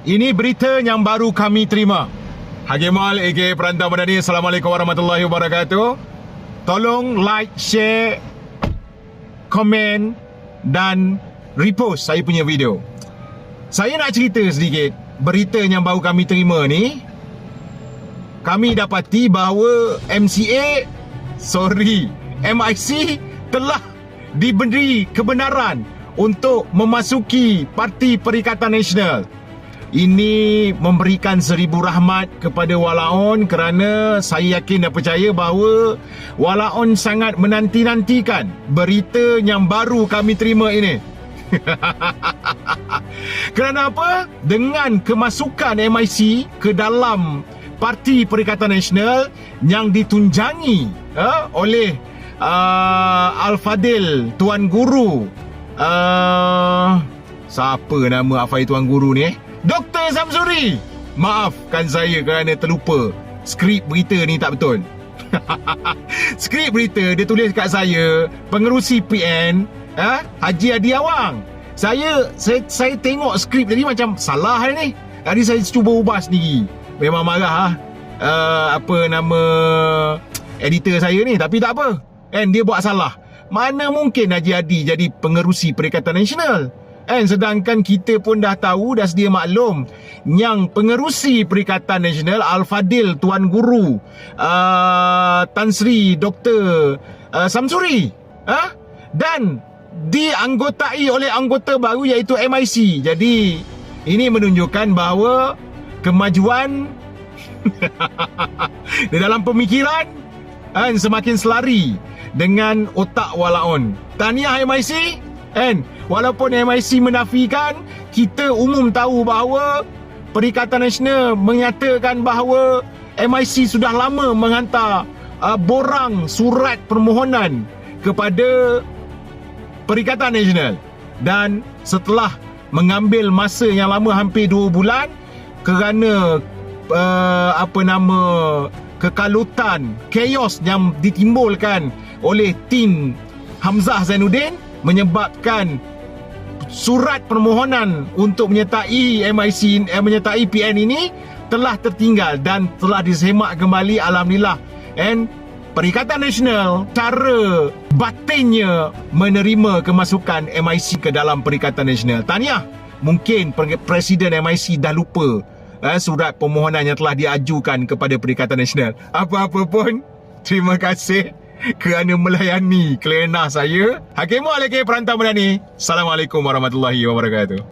Ini berita yang baru kami terima. Hakim Mal aka Perantau Madani. Assalamualaikum warahmatullahi wabarakatuh. Tolong like, share, komen dan repost saya punya video. Saya nak cerita sedikit berita yang baru kami terima ni. Kami dapati bahawa MIC telah diberi kebenaran untuk memasuki Parti Perikatan Nasional. Ini memberikan 1000 rahmat kepada Walaon kerana saya yakin dan percaya bahawa Walaon sangat menanti-nantikan berita yang baru kami terima ini. Kerana apa? Dengan kemasukan MIC ke dalam Parti Perikatan Nasional yang ditunjangi oleh Al-Fadil Tuan Guru, siapa nama Al-Fadil Tuan Guru ni? Dr. Samsuri. Maafkan saya kerana terlupa. Skrip berita ni tak betul. Skrip berita dia tulis kat saya, pengerusi PN Haji Adi Awang. Saya tengok skrip tadi macam salah ni. Jadi saya cuba ubah sendiri. Memang marah apa nama editor saya ni, tapi tak apa. Dia buat salah. Mana mungkin Haji Adi jadi pengerusi Perikatan Nasional? Sedangkan kita pun dah tahu, dah sedia maklum yang pengerusi Perikatan Nasional Al-Fadil Tuan Guru Tan Sri Dr. Samsuri dan dianggotai oleh anggota baru iaitu MIC. Jadi ini menunjukkan bahawa kemajuan di dalam pemikiran semakin selari dengan otak Walaon. Tahniah MIC. Walaupun MIC menafikan, kita umum tahu bahawa Perikatan Nasional menyatakan bahawa MIC sudah lama menghantar borang surat permohonan kepada Perikatan Nasional, dan setelah mengambil masa yang lama hampir 2 bulan kerana kekalutan, chaos yang ditimbulkan oleh tim Hamzah Zainuddin, menyebabkan surat permohonan untuk menyertai MIC, menyertai PN ini telah tertinggal dan telah disemak kembali. Alhamdulillah. Perikatan Nasional cara batinnya menerima kemasukan MIC ke dalam Perikatan Nasional. Tahniah. Mungkin Presiden MIC dah lupa surat permohonan yang telah diajukan kepada Perikatan Nasional. Apa-apa pun, terima kasih kerana melayani kelenah saya. Hakim Mal aka Perantau Madani. Assalamualaikum warahmatullahi wabarakatuh.